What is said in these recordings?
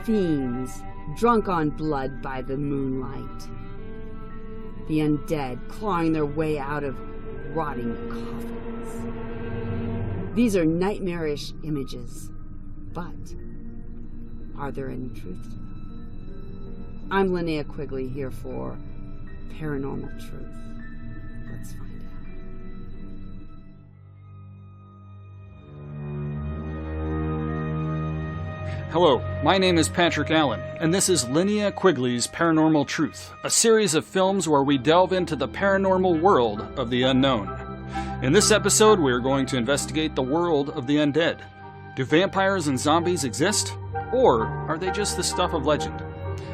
fiends, drunk on blood by the moonlight. The undead clawing their way out of rotting coffins. These are nightmarish images, but are there any truth to them? I'm Linnea Quigley here for Paranormal Truth. Let's find out. Hello, my name is Patrick Allen, and this is Linnea Quigley's Paranormal Truth, a series of films where we delve into the paranormal world of the unknown. In this episode, we are going to investigate the world of the undead. Do vampires and zombies exist? Or are they just the stuff of legend?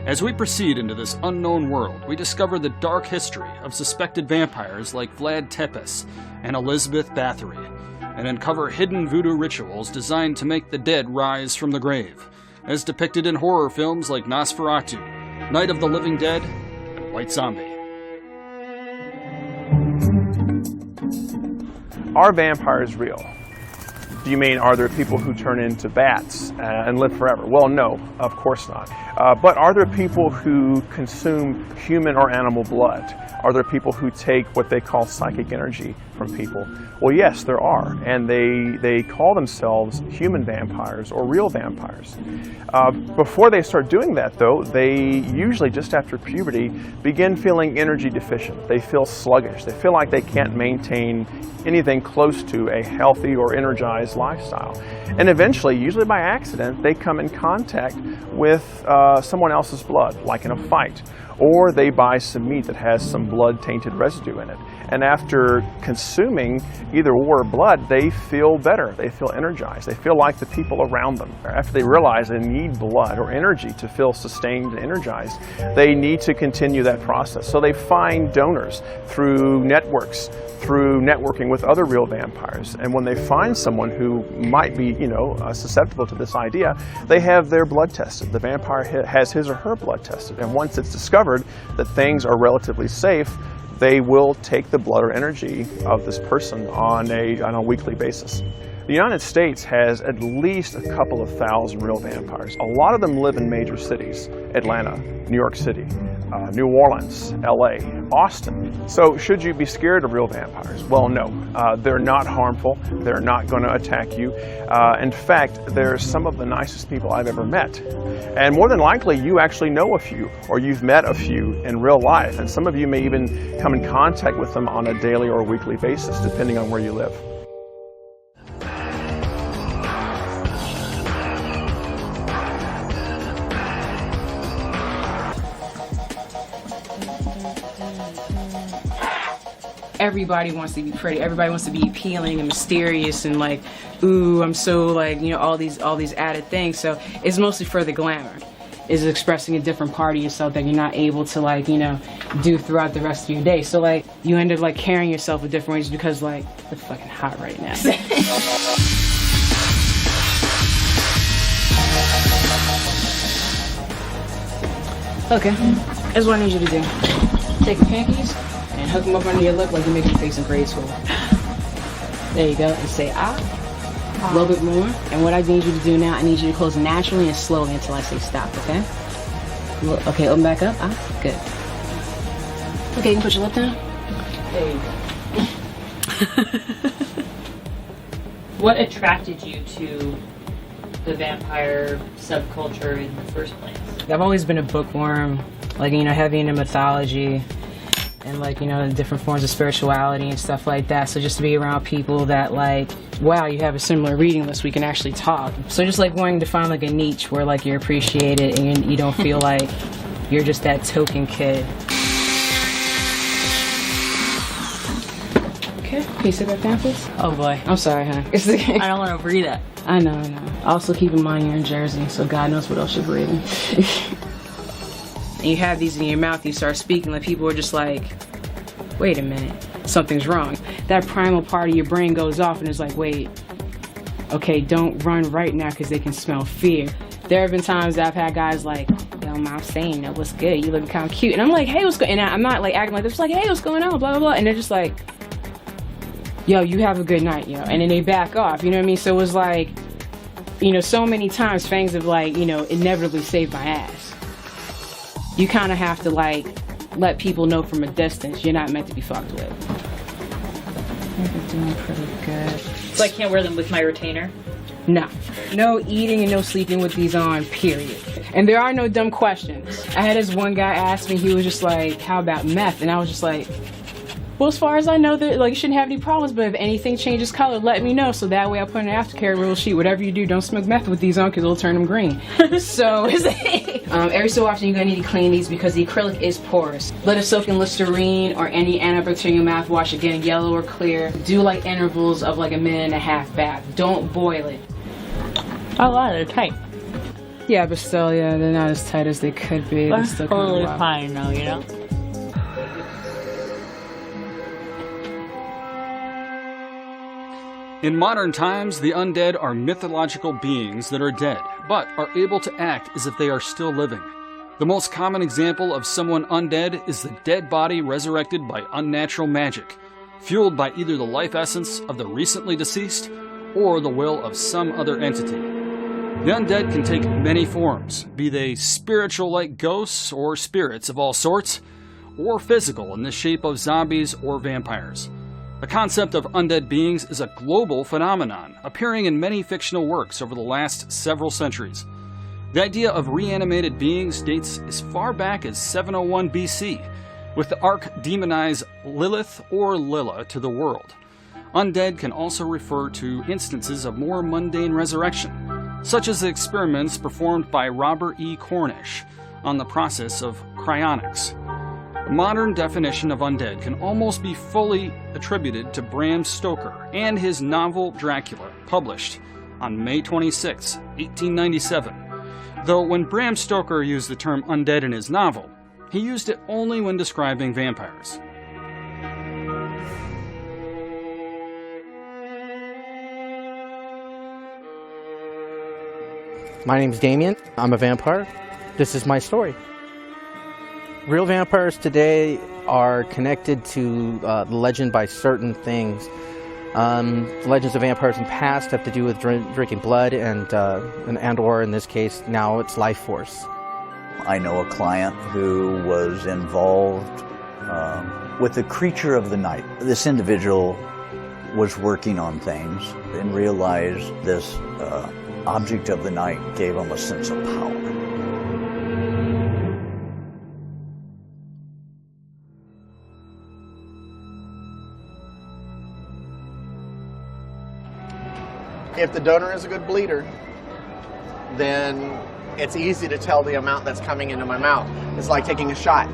As we proceed into this unknown world, we discover the dark history of suspected vampires like Vlad Tepes and Elizabeth Bathory, and uncover hidden voodoo rituals designed to make the dead rise from the grave, as depicted in horror films like Nosferatu, Night of the Living Dead, and White Zombie. Are vampires real? Do you mean, are there people who turn into bats and live forever? Well, no, of course not. But are there people who consume human or animal blood? Are there people who take what they call psychic energy from people? Well, yes, there are, and they call themselves human vampires or real vampires. Before they start doing that, though, they usually, just after puberty, begin feeling energy deficient. They feel sluggish. They feel like they can't maintain anything close to a healthy or energized lifestyle. And eventually, usually by accident, they come in contact with someone else's blood, like in a fight. Or they buy some meat that has some blood-tainted residue in it. And after consuming either or blood, they feel better. They feel energized. They feel like the people around them. After they realize they need blood or energy to feel sustained and energized, they need to continue that process. So they find donors through networks, through networking with other real vampires. And when they find someone who might be, susceptible to this idea, they have their blood tested. The vampire has his or her blood tested. And once it's discovered that things are relatively safe, they will take the blood or energy of this person on a weekly basis. The United States has at least a couple of thousand real vampires. A lot of them live in major cities: Atlanta, New York City, New Orleans, LA, Austin. So should you be scared of real vampires? Well, no. They're not harmful. They're not going to attack you. In fact, they're some of the nicest people I've ever met. And more than likely, you actually know a few, or you've met a few in real life. And some of you may even come in contact with them on a daily or weekly basis, depending on where you live. Everybody wants to be pretty. Everybody wants to be appealing and mysterious and like, ooh, I'm so like, all these added things. So it's mostly for the glamour. Is expressing a different part of yourself that you're not able to like, do throughout the rest of your day. So like, you end up like carrying yourself in different ways because like, it's fucking hot right now. Okay, here's what I need you to do. Take your pinkies and hook them up under your lip like you're making a face in grade school. There you go, and say ah, a little bit more. And what I need you to do now, I need you to close naturally and slowly until I say stop, okay? Okay, open back up, ah, good. Okay, you can put your lip down. There you go. What attracted you to the vampire subculture in the first place? I've always been a bookworm, like, heavy into mythology and like, different forms of spirituality and stuff like that. So just to be around people that like, wow, you have a similar reading list, we can actually talk. So just like wanting to find like a niche where like you're appreciated and you don't feel like you're just that token kid. Okay, can you sit back down, please? Oh boy, I'm sorry, huh? I don't want to breathe it. I know. Also keep in mind you're in Jersey, so God knows what else you're breathing. And you have these in your mouth, you start speaking, like people are just like, wait a minute, something's wrong. That primal part of your brain goes off and is like, wait, okay, don't run right now because they can smell fear. There have been times that I've had guys like, yo, Mom saying, what's good? You looking kind of cute. And I'm like, hey, what's going on? And I'm not like acting like, they're just like, hey, what's going on? Blah, blah, blah. And they're just like, yo, you have a good night, yo. And then they back off, you know what I mean? So it was like, You know, so many times fangs have, like, you know, inevitably saved my ass. You kind of have to, like, let people know from a distance you're not meant to be fucked with. I think they're doing pretty good. So I can't wear them with my retainer? No. No eating and no sleeping with these on, period. And there are no dumb questions. I had this one guy ask me, he was just like, how about meth? And I was just like, well, as far as I know, that like you shouldn't have any problems, but if anything changes color, let me know. So that way I'll put an aftercare rule sheet. Whatever you do, don't smoke meth with these on because it'll turn them green. So every so often you're going to need to clean these because the acrylic is porous. Let it soak in Listerine or any antibacterial mouthwash, again, yellow or clear. Do like intervals of like a 1.5 minute bath. Don't boil it. Oh, wow, they're tight. Yeah, but still, yeah, they're not as tight as they could be. That's totally fine, though, you know? In modern times, the undead are mythological beings that are dead, but are able to act as if they are still living. The most common example of someone undead is the dead body resurrected by unnatural magic, fueled by either the life essence of the recently deceased or the will of some other entity. The undead can take many forms, be they spiritual like ghosts or spirits of all sorts, or physical in the shape of zombies or vampires. The concept of undead beings is a global phenomenon, appearing in many fictional works over the last several centuries. The idea of reanimated beings dates as far back as 701 BC, with the ark demonize Lilith or Lila to the world. Undead can also refer to instances of more mundane resurrection, such as the experiments performed by Robert E. Cornish on the process of cryonics. The modern definition of undead can almost be fully attributed to Bram Stoker and his novel Dracula, published on May 26, 1897. Though when Bram Stoker used the term undead in his novel, he used it only when describing vampires. My name's Damien. I'm a vampire. This is my story. Real vampires today are connected to the legend by certain things. Legends of vampires in the past have to do with drinking blood and or in this case now it's life force. I know a client who was involved with a creature of the night. This individual was working on things and realized this object of the night gave him a sense of power. If the donor is a good bleeder, then it's easy to tell the amount that's coming into my mouth. It's like taking a shot.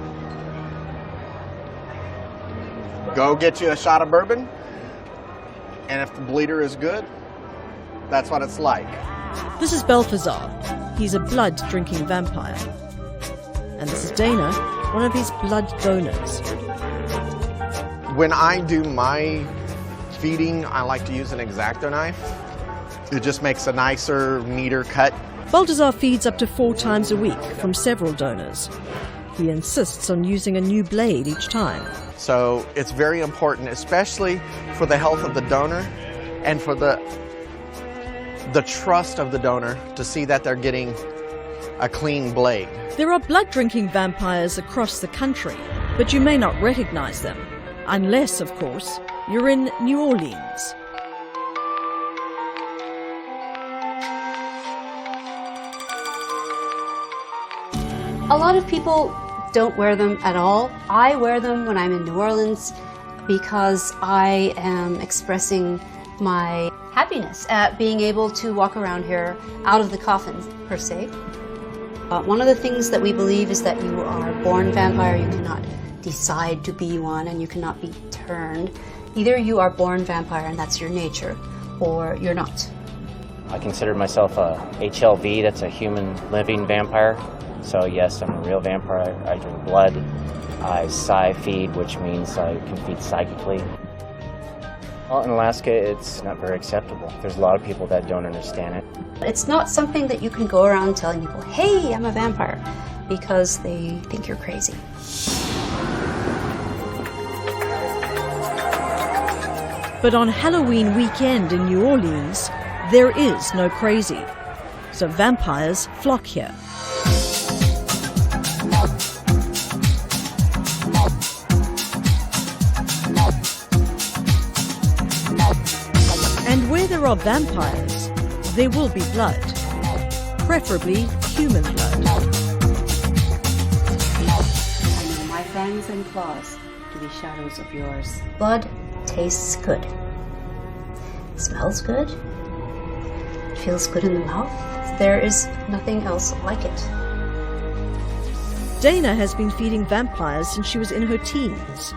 Go get you a shot of bourbon, and if the bleeder is good, that's what it's like. This is Balthazar. He's a blood-drinking vampire. And this is Dana, one of his blood donors. When I do my feeding, I like to use an X-Acto knife. It just makes a nicer, neater cut. Balthazar feeds up to 4 times a week from several donors. He insists on using a new blade each time. So it's very important, especially for the health of the donor and for the trust of the donor to see that they're getting a clean blade. There are blood-drinking vampires across the country, but you may not recognize them. Unless, of course, you're in New Orleans. A lot of people don't wear them at all. I wear them when I'm in New Orleans because I am expressing my happiness at being able to walk around here out of the coffin, per se. One of the things that we believe is that you are born vampire. You cannot decide to be one, and you cannot be turned. Either you are born vampire and that's your nature, or you're not. I consider myself a HLV, that's a human living vampire. So yes, I'm a real vampire. I drink blood. I psi-feed, which means I can feed psychically. Well, in Alaska, it's not very acceptable. There's a lot of people that don't understand it. It's not something that you can go around telling people, hey, I'm a vampire, because they think you're crazy. But on Halloween weekend in New Orleans, There is no crazy, so vampires flock here. And where there are vampires, there will be blood, preferably human blood. My fangs and claws to be shadows of yours. Blood tastes good. Smells good. Feels good in the mouth. There is nothing else like it. Dana has been feeding vampires since she was in her teens.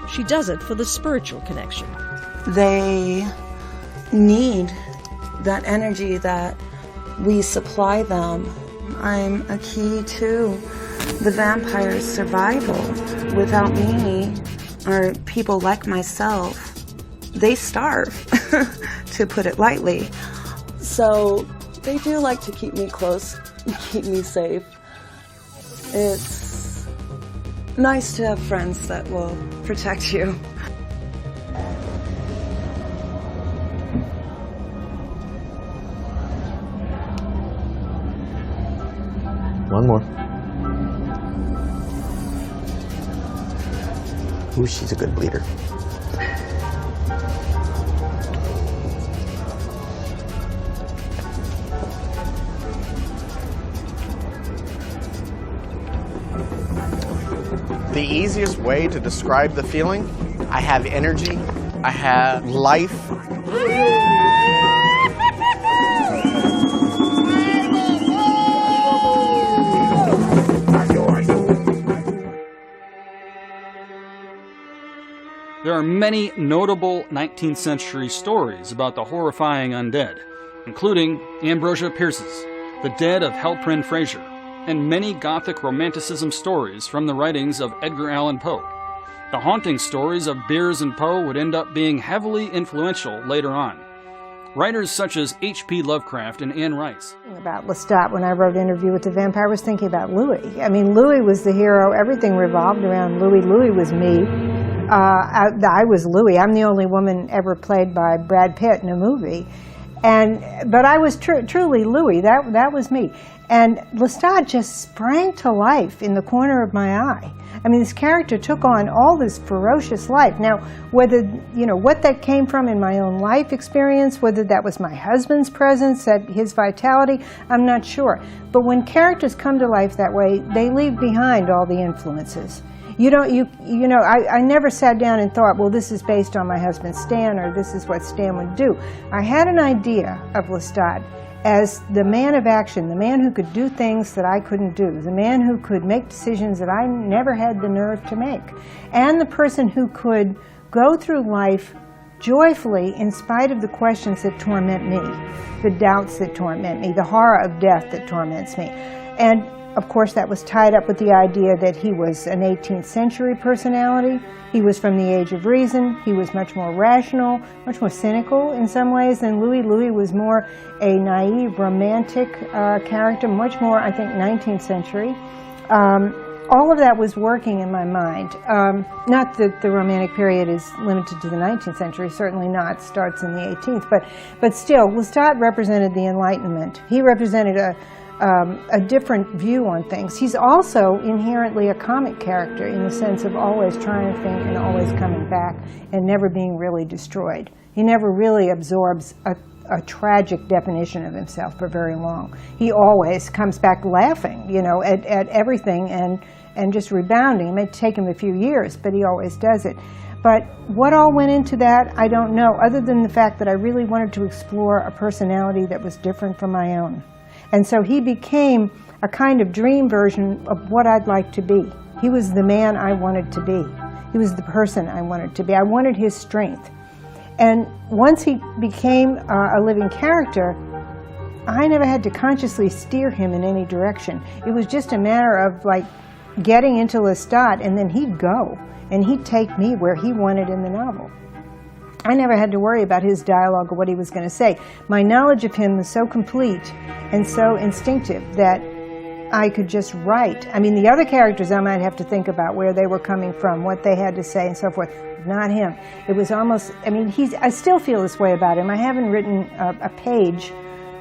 She does it for the spiritual connection. They need that energy that we supply them. I'm a key to the vampire's survival. Without me, or people like myself, they starve, to put it lightly. So they do like to keep me close, keep me safe. It's nice to have friends that will protect you. One more. Ooh, she's a good bleeder. The easiest way to describe the feeling, I have energy, I have life. There are many notable 19th century stories about the horrifying undead, including Ambrosia Pierce's The Dead of Halprin Fraser, and many Gothic Romanticism stories from the writings of Edgar Allan Poe. The haunting stories of Beers and Poe would end up being heavily influential later on. Writers such as H.P. Lovecraft and Anne Rice. About Lestat, when I wrote Interview with the Vampire, I was thinking about Louis. I mean, Louis was the hero. Everything revolved around Louis. Louis was me. I was Louis. I'm the only woman ever played by Brad Pitt in a movie. But I was truly Louis. That was me. And Lestat just sprang to life in the corner of my eye. I mean, this character took on all this ferocious life. Now, whether, what that came from in my own life experience, whether that was my husband's presence, his vitality, I'm not sure. But when characters come to life that way, they leave behind all the influences. I never sat down and thought, well, this is based on my husband Stan, or this is what Stan would do. I had an idea of Lestat as the man of action, the man who could do things that I couldn't do, the man who could make decisions that I never had the nerve to make, and the person who could go through life joyfully in spite of the questions that torment me, the doubts that torment me, the horror of death that torments me. And of course, that was tied up with the idea that he was an 18th century personality. He was from the age of reason. He was much more rational, much more cynical in some ways than Louis. Louis was more a naive, romantic character, much more, I think, 19th century. All of that was working in my mind. Not that the Romantic period is limited to the 19th century, certainly not. It starts in the 18th. But still, Lestat represented the Enlightenment. He represented a different view on things. He's also inherently a comic character in the sense of always triumphing and always coming back and never being really destroyed. He never really absorbs a tragic definition of himself for very long. He always comes back laughing, at everything and just rebounding. It may take him a few years, but he always does it. But what all went into that, I don't know, other than the fact that I really wanted to explore a personality that was different from my own. And so he became a kind of dream version of what I'd like to be. He was the man I wanted to be. He was the person I wanted to be. I wanted his strength. And once he became a living character, I never had to consciously steer him in any direction. It was just a matter of getting into Lestat, and then he'd go, and he'd take me where he wanted in the novel. I never had to worry about his dialogue or what he was going to say. My knowledge of him was so complete and so instinctive that I could just write. I mean, the other characters I might have to think about where they were coming from, what they had to say, and so forth. not him. It was almost, I mean, I still feel this way about him. I haven't written a page,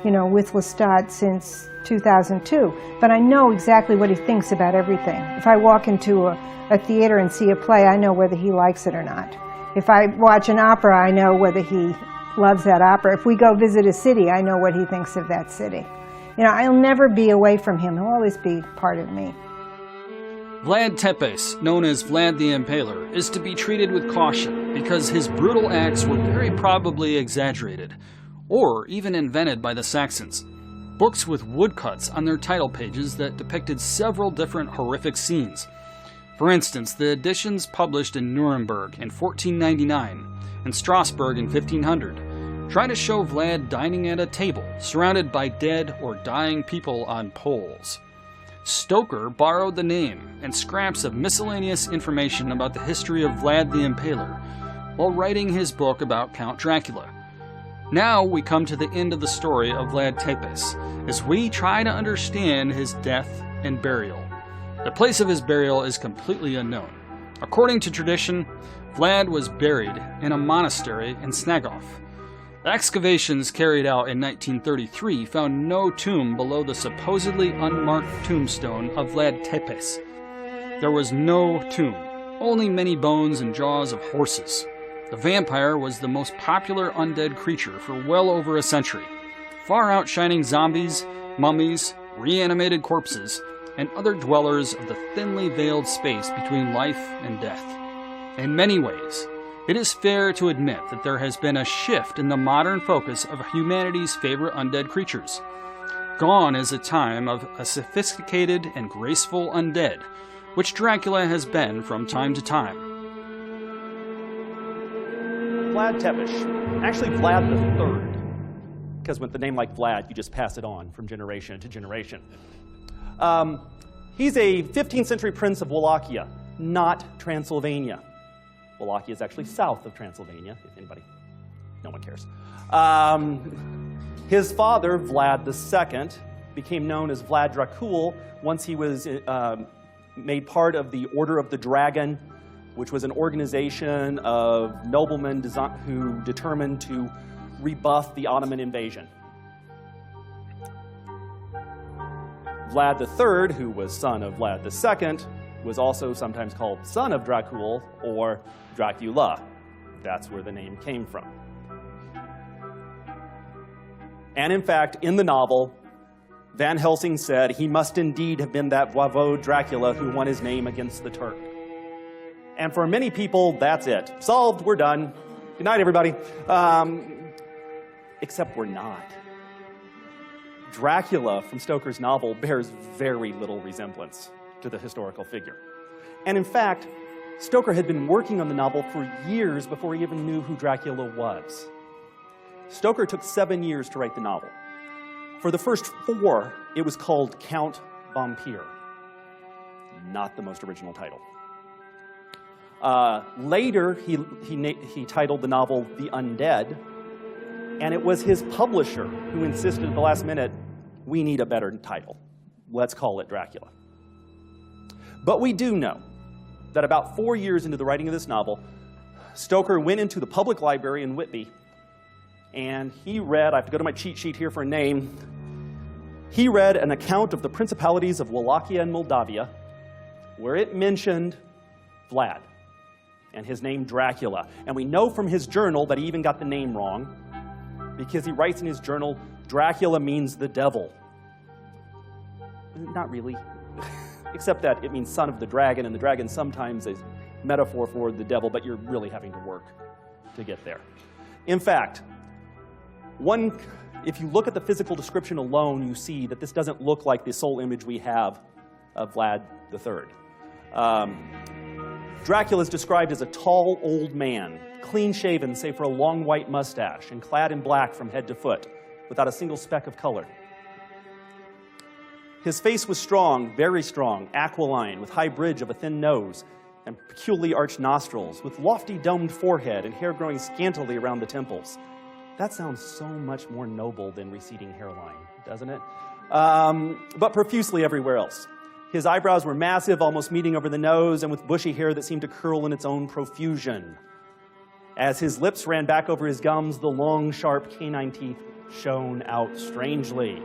you know, with Lestat since 2002, but I know exactly what he thinks about everything. If I walk into a theater and see a play, I know whether he likes it or not. If I watch an opera, I know whether he loves that opera. If we go visit a city, I know what he thinks of that city. You know, I'll never be away from him. He'll always be part of me. Vlad Tepes, known as Vlad the Impaler, is to be treated with caution because his brutal acts were very probably exaggerated, or even invented by the Saxons. Books with woodcuts on their title pages that depicted several different horrific scenes. For instance, the editions published in Nuremberg in 1499 and Strasbourg in 1500 try to show Vlad dining at a table surrounded by dead or dying people on poles. Stoker borrowed the name and scraps of miscellaneous information about the history of Vlad the Impaler while writing his book about Count Dracula. Now we come to the end of the story of Vlad Tepes as we try to understand his death and burial. The place of his burial is completely unknown. According to tradition, Vlad was buried in a monastery in Snagoff. Excavations carried out in 1933 found no tomb below the supposedly unmarked tombstone of Vlad Tepes. There was no tomb, only many bones and jaws of horses. The vampire was the most popular undead creature for well over a century, far outshining zombies, mummies, reanimated corpses, and other dwellers of the thinly veiled space between life and death. In many ways, it is fair to admit that there has been a shift in the modern focus of humanity's favorite undead creatures. Gone is a time of a sophisticated and graceful undead, which Dracula has been from time to time. Vlad Tepes, actually Vlad the Third, because with a name like Vlad, you just pass it on from generation to generation. He's a 15th century prince of Wallachia, not Transylvania. Wallachia is actually south of Transylvania, if anybody, no one cares. His father, Vlad II, became known as Vlad Dracula once he was made part of the Order of the Dragon, which was an organization of noblemen who determined to rebuff the Ottoman invasion. Vlad III, who was son of Vlad II, was also sometimes called son of Dracula or Dracula. That's where the name came from. And in fact, in the novel, Van Helsing said he must indeed have been that Voivode Dracula who won his name against the Turk. And for many people, that's it. Solved, we're done. Good night, everybody. Except we're not. Dracula from Stoker's novel bears very little resemblance to the historical figure. And in fact, Stoker had been working on the novel for years before he even knew who Dracula was. Stoker took 7 years to write the novel. For the first 4, it was called Count Vampire. Not the most original title. Later, he titled the novel The Undead, and it was his publisher who insisted at the last minute, we need a better title. Let's call it Dracula. But we do know that about 4 years into the writing of this novel, Stoker went into the public library in Whitby, and he read, I have to go to my cheat sheet here for a name, he read an account of the principalities of Wallachia and Moldavia, where it mentioned Vlad and his name Dracula. And we know from his journal that he even got the name wrong, because he writes in his journal, Dracula means the devil. Not really, except that it means son of the dragon, and the dragon sometimes is a metaphor for the devil, but you're really having to work to get there. In fact, if you look at the physical description alone, you see that this doesn't look like the sole image we have of Vlad III. Dracula is described as a tall, old man, clean-shaven save for a long white mustache, and clad in black from head to foot, without a single speck of color. His face was strong, very strong, aquiline, with high bridge of a thin nose, and peculiarly arched nostrils, with lofty domed forehead and hair growing scantily around the temples. That sounds so much more noble than receding hairline, doesn't it? But profusely everywhere else. His eyebrows were massive, almost meeting over the nose, and with bushy hair that seemed to curl in its own profusion. As his lips ran back over his gums, the long, sharp canine teeth shone out strangely.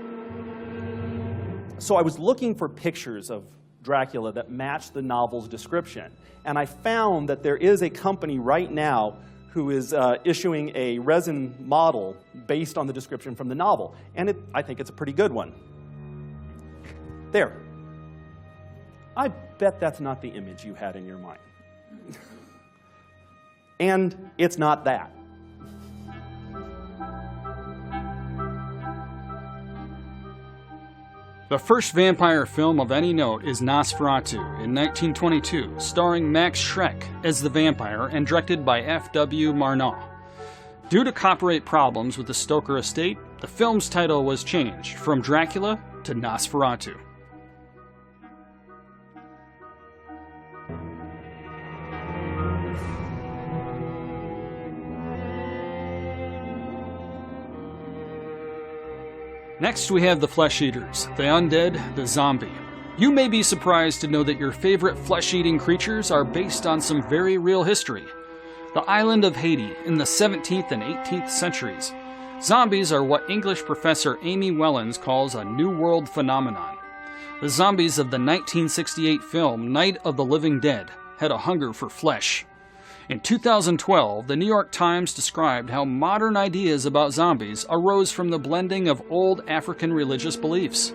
So I was looking for pictures of Dracula that matched the novel's description, and I found that there is a company right now who is issuing a resin model based on the description from the novel, and I think it's a pretty good one. There. I bet that's not the image you had in your mind. And it's not that. The first vampire film of any note is Nosferatu in 1922, starring Max Schreck as the vampire and directed by F.W. Murnau. Due to copyright problems with the Stoker estate, the film's title was changed from Dracula to Nosferatu. Next, we have the flesh eaters, the undead, the zombie. You may be surprised to know that your favorite flesh-eating creatures are based on some very real history. The island of Haiti in the 17th and 18th centuries. Zombies are what English professor Amy Wellens calls a New World phenomenon. The zombies of the 1968 film Night of the Living Dead had a hunger for flesh. In 2012, the New York Times described how modern ideas about zombies arose from the blending of old African religious beliefs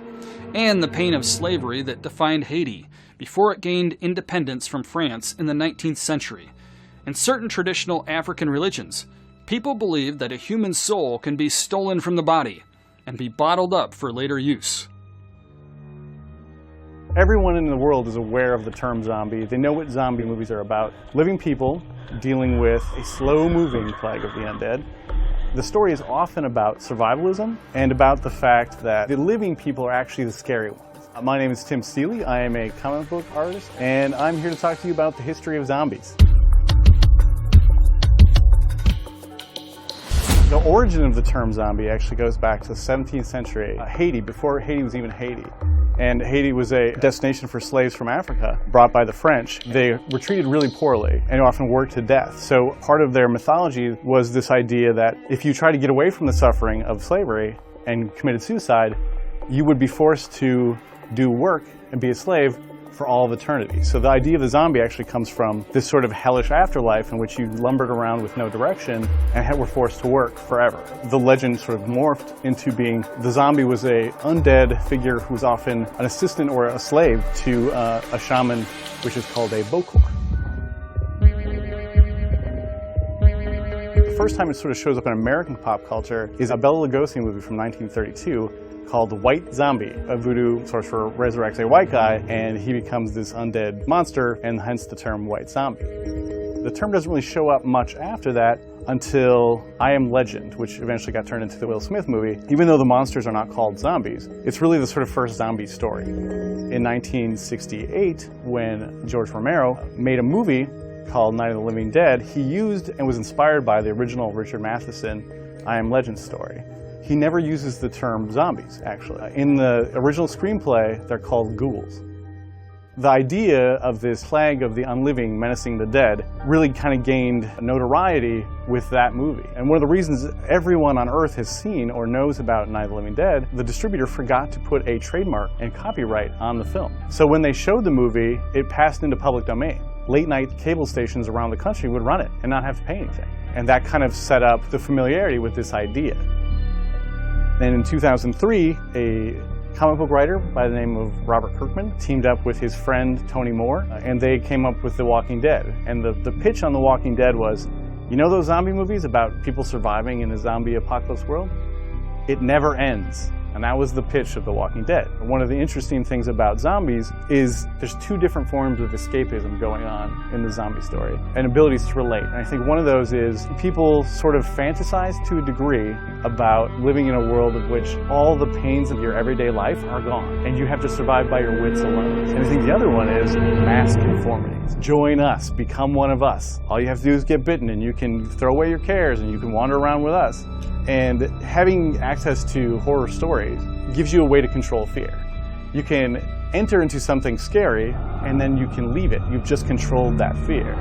and the pain of slavery that defined Haiti before it gained independence from France in the 19th century. In certain traditional African religions, people believed that a human soul can be stolen from the body and be bottled up for later use. Everyone in the world is aware of the term zombie. They know what zombie movies are about. Living people dealing with a slow-moving plague of the undead. The story is often about survivalism and about the fact that the living people are actually the scary ones. My name is Tim Steele. I am a comic book artist, and I'm here to talk to you about the history of zombies. The origin of the term zombie actually goes back to the 17th century, Haiti, before Haiti was even Haiti. And Haiti was a destination for slaves from Africa brought by the French. They were treated really poorly and often worked to death. So part of their mythology was this idea that if you try to get away from the suffering of slavery and committed suicide, you would be forced to do work and be a slave for all of eternity. So the idea of the zombie actually comes from this sort of hellish afterlife in which you lumbered around with no direction and were forced to work forever. The legend sort of morphed into being the zombie was a undead figure who was often an assistant or a slave to a shaman, which is called a bokor. The first time it sort of shows up in American pop culture is a Bela Lugosi movie from 1932 called White Zombie. A voodoo sorcerer resurrects a white guy and he becomes this undead monster, and hence the term white zombie. The term doesn't really show up much after that until I Am Legend, which eventually got turned into the Will Smith movie. Even though the monsters are not called zombies, it's really the sort of first zombie story. In 1968, when George Romero made a movie called Night of the Living Dead, he used and was inspired by the original Richard Matheson I Am Legend story. He never uses the term zombies, actually. In the original screenplay, they're called ghouls. The idea of this plague of the unliving menacing the dead really kind of gained notoriety with that movie. And one of the reasons everyone on Earth has seen or knows about Night of the Living Dead, the distributor forgot to put a trademark and copyright on the film. So when they showed the movie, it passed into public domain. Late-night cable stations around the country would run it and not have to pay anything. And that kind of set up the familiarity with this idea. Then in 2003, a comic book writer by the name of Robert Kirkman teamed up with his friend Tony Moore, and they came up with The Walking Dead. And the pitch on The Walking Dead was, you know those zombie movies about people surviving in a zombie apocalypse world? It never ends. And that was the pitch of The Walking Dead. One of the interesting things about zombies is there's two different forms of escapism going on in the zombie story and abilities to relate. And I think one of those is people sort of fantasize to a degree about living in a world of which all the pains of your everyday life are gone and you have to survive by your wits alone. And I think the other one is mass conformities. Join us, become one of us. All you have to do is get bitten and you can throw away your cares and you can wander around with us. And having access to horror stories gives you a way to control fear. You can enter into something scary and then you can leave it. You've just controlled that fear.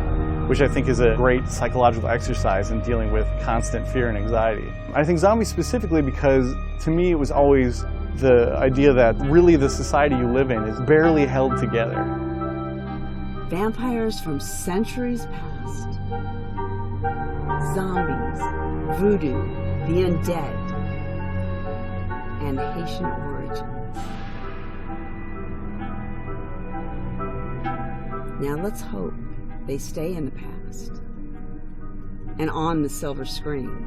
which I think is a great psychological exercise in dealing with constant fear and anxiety. I think zombies specifically because, to me, it was always the idea that really the society you live in is barely held together. Vampires from centuries past. Zombies, voodoo, the undead, and Haitian origins. Now let's hope they stay in the past and on the silver screen.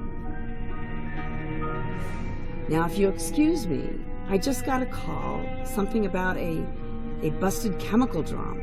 Now, if you excuse me, I just got a call, something about a busted chemical drum.